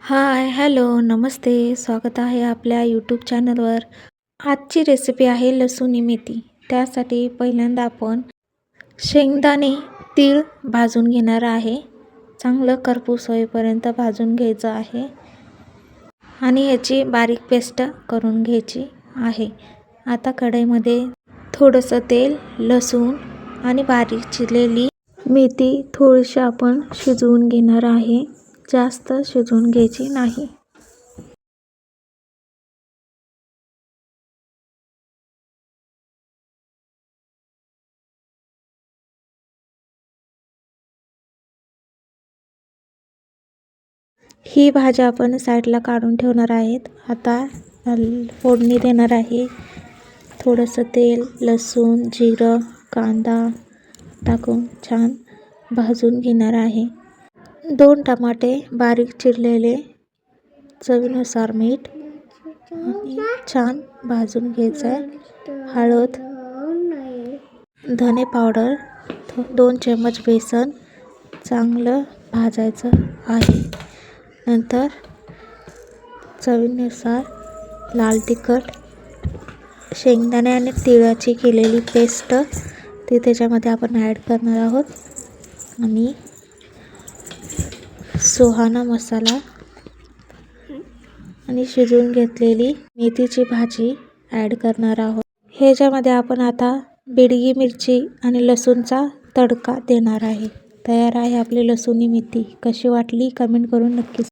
हाय, hello, नमस्ते. स्वागत आहे आपल्या यूट्यूब चॅनलवर. आजची रेसिपी आहे लसूणी मेथी. त्यासाठी पहिल्यांदा आपण शेंगदाणे, तीळ भाजून घेणार आहे. चांगलं करपूस होईपर्यंत भाजून घ्यायचं आहे आणि याची बारीक पेस्ट करून घ्यायची आहे. आता कढईमध्ये थोडंसं तेल, लसूण आणि बारीक चिरलेली मेथी थोडीशी आपण शिजवून घेणार आहे. जास्त शिजवून घ्यायची नाही. ही भाजी आपण साईडला काढून ठेवणार आहेत. आता फोडणी देणार आहे. थोडंसं तेल, लसूण, जिरं, कांदा टाकून छान भाजून घेणार आहे. 2 टमाटे बारीक चिरलेले, चवीनुसार मीठ आणि छान भाजून घ्यायचं आहे. हळद, धने पावडर, 2 चम्मच बेसन चांगलं भाजायचं आहे. नंतर चवीनुसार लाल तिखट, शेंगदाणे आणि तिळाची केलेली पेस्ट ती त्याच्यामध्ये आपण ॲड करणार आहोत आणि सुहाना मसाला आणि शिजवून घेतलेली मेथीची भाजी ॲड करणार आहोत. ह्याच्यामध्ये आपण आता बेडगी मिरची आणि लसूणचा तडका देणार आहे. तयार आहे आपली लसूणी मेथी. कशी वाटली कमेंट करून नक्की